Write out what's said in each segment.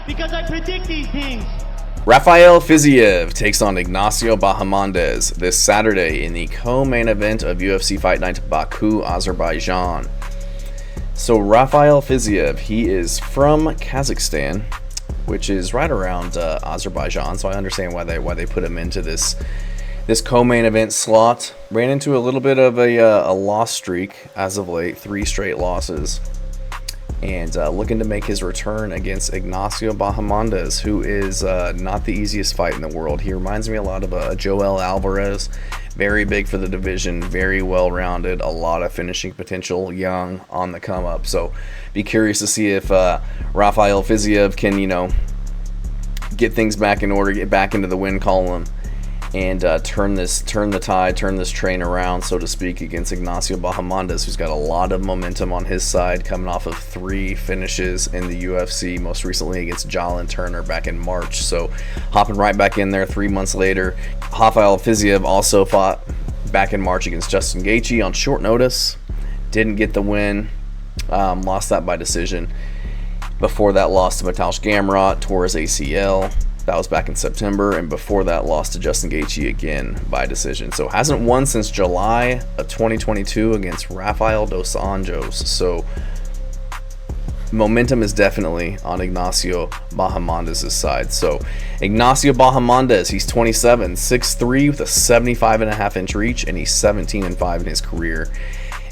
because I predict these things. Rafael FIziev takes on Ignacio Bahamondes this Saturday in the co-main event of UFC Fight Night Baku, Azerbaijan. So Rafael FIziev, he is from Kazakhstan, which is right around Azerbaijan, so I understand why they put him into this co-main event slot. Ran into a little bit of a loss streak as of late, 3 straight losses, and looking to make his return against Ignacio Bahamondes, who is not the easiest fight in the world. He reminds me a lot of Joel Alvarez. Very big for the division, very well-rounded, a lot of finishing potential, young, on the come-up. So be curious to see if Rafael FIziev can, get things back in order, get back into the win column, and turn this train around, so to speak, against Ignacio Bahamondes, who's got a lot of momentum on his side, coming off of 3 finishes in the UFC, most recently against Jaula and Turner back in March. So hopping right back in there 3 months later. Rafael FIziev also fought back in March against Justin Gaethje on short notice, didn't get the win, lost that by decision. Before that, lost to Mateusz Gamrot, tore his ACL. That was back in September, and before that, lost to Justin Gaethje again by decision. So hasn't won since July of 2022 against Rafael dos Anjos. So momentum is definitely on Ignacio Bahamondes' side. So Ignacio Bahamondes, he's 27, 6'3", with a 75.5-inch reach, and he's 17-5 in his career.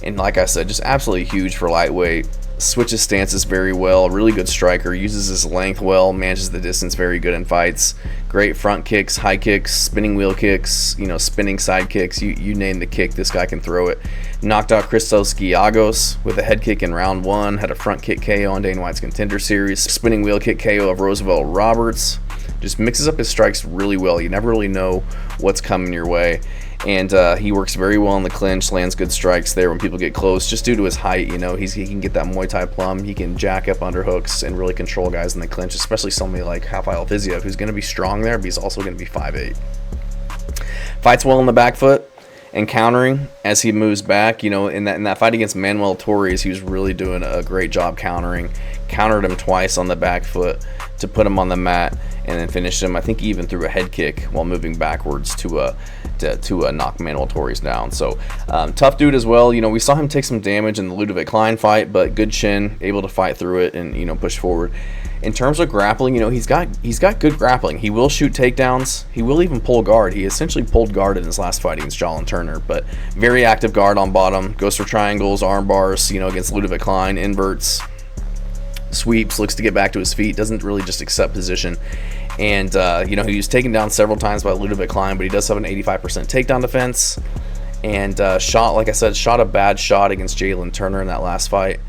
And like I said, just absolutely huge for lightweight. Switches stances very well, really good striker, uses his length well, manages the distance very good in fights. Great front kicks, high kicks, spinning wheel kicks, spinning side kicks, you name the kick, this guy can throw it. Knocked out Christos Giagos with a head kick in round 1, had a front kick KO on Dana White's Contender Series, spinning wheel kick KO of Roosevelt Roberts. Just mixes up his strikes really well. You never really know what's coming your way. And he works very well in the clinch, lands good strikes there when people get close, just due to his height. He can get that Muay Thai plum. He can jack up underhooks and really control guys in the clinch, especially somebody like Rafael FIziev, who's going to be strong there, but he's also going to be 5'8". Fights well in the back foot and countering as he moves back. In that fight against Manuel Torres, he was really doing a great job countering. Countered him twice on the back foot to put him on the mat, and then finished him, I think, even through a head kick while moving backwards to knock Manuel Torres down. So tough dude as well. We saw him take some damage in the Ludovic Klein fight, but good chin, able to fight through it and push forward. In terms of grappling, he's got good grappling. He will shoot takedowns. He will even pull guard. He essentially pulled guard in his last fight against Jaula and Turner, but very active guard on bottom. Goes for triangles, arm bars. Against Ludovic Klein, inverts, sweeps, looks to get back to his feet. Doesn't really just accept position. And, he was taken down several times by Ludovic Klein, but he does have an 85% takedown defense. And shot a bad shot against Jalen Turner in that last fight.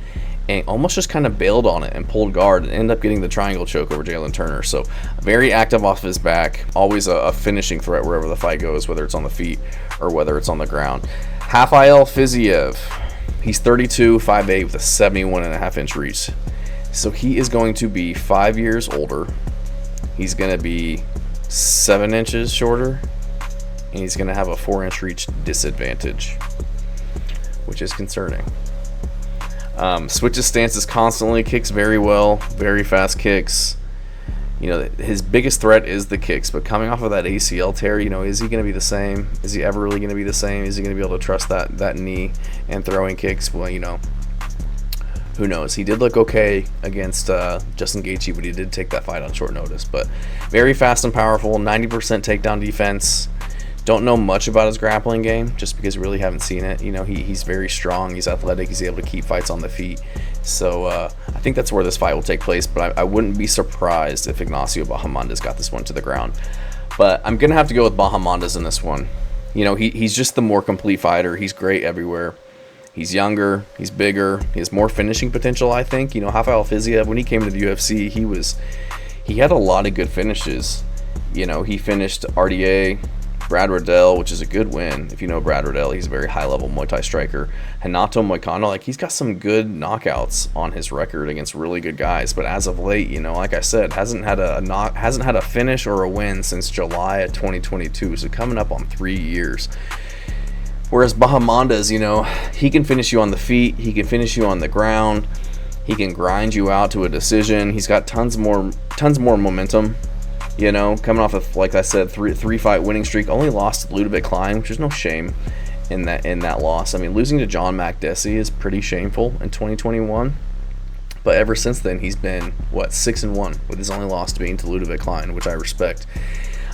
And almost just kind of bailed on it and pulled guard and ended up getting the triangle choke over Jalen Turner. So very active off his back. Always a finishing threat wherever the fight goes, whether it's on the feet or whether it's on the ground. Rafael FIziev, he's 32, 5'8", with a 71.5-inch reach. So he is going to be 5 years older. He's going to be 7 inches shorter, and he's going to have a 4-inch reach disadvantage, which is concerning. Switches stances constantly, kicks very well, very fast kicks. His biggest threat is the kicks, but coming off of that ACL tear, is he going to be the same? Is he ever really going to be the same? Is he going to be able to trust that knee and throwing kicks? Well, who knows? He did look okay against Justin Gaethje, but he did take that fight on short notice. But very fast and powerful, 90% takedown defense. Don't know much about his grappling game, just because we really haven't seen it. He's very strong, he's athletic, he's able to keep fights on the feet. So I think that's where this fight will take place, but I wouldn't be surprised if Ignacio Bahamondes got this one to the ground. But I'm going to have to go with Bahamondes in this one. He's just the more complete fighter. He's great everywhere. He's younger, he's bigger, he has more finishing potential, I think. Rafael FIziev, when he came to the UFC, he had a lot of good finishes. He finished RDA, Brad Riddell, which is a good win. If you know Brad Riddell, he's a very high-level Muay Thai striker. Hanato Moicano, he's got some good knockouts on his record against really good guys. But as of late, like I said, hasn't had a finish or a win since July of 2022. So coming up on 3 years. Whereas Bahamondes, he can finish you on the feet, he can finish you on the ground. He can grind you out to a decision. He's got tons more momentum. You know, coming off of, like I said, three fight winning streak. Only lost to Myktybek Orolbai, which is no shame in that loss. I mean, losing to John Makdessi is pretty shameful in 2021. But ever since then, he's been 6-1 with his only loss being to Myktybek Orolbai, which I respect.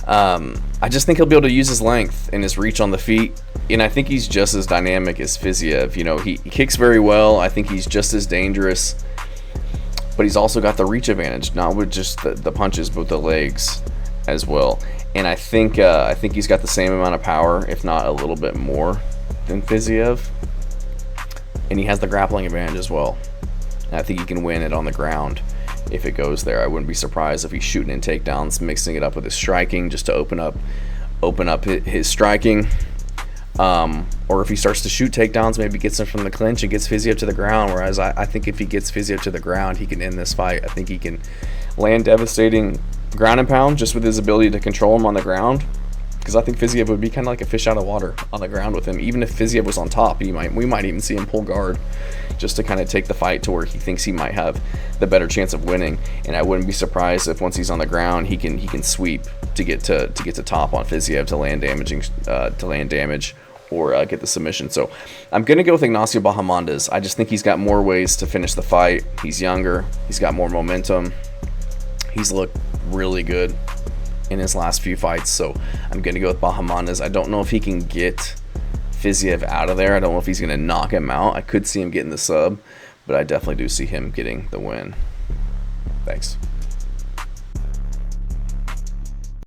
I just think he'll be able to use his length and his reach on the feet, and I think he's just as dynamic as Fiziev. You know, he kicks very well. I think he's just as dangerous, but he's also got the reach advantage, not with just the punches, but the legs as well. And I think he's got the same amount of power, if not a little bit more, than Fiziev, and he has the grappling advantage as well. And I think he can win it on the ground if it goes there. I wouldn't be surprised if he's shooting in takedowns, mixing it up with his striking just to open up his striking. Or if he starts to shoot takedowns, maybe gets him from the clinch and gets Fiziev to the ground. Whereas I think if he gets Fiziev to the ground, he can end this fight. I think he can land devastating ground and pound just with his ability to control him on the ground. Because I think Fiziev would be kind of like a fish out of water on the ground with him. Even if Fiziev was on top, we might even see him pull guard just to kind of take the fight to where he thinks he might have the better chance of winning. And I wouldn't be surprised if once he's on the ground, he can sweep to get to top on Fiziev to land damage or get the submission. So I'm gonna go with Ignacio Bahamondes. I just think he's got more ways to finish the fight. He's younger. He's got more momentum. He's looked really good in his last few fights, so I'm gonna go with Bahamondes. I don't know if he can get Fiziev out of there. I don't know if he's gonna knock him out. I could see him getting the sub, but I definitely do see him getting the win. Thanks.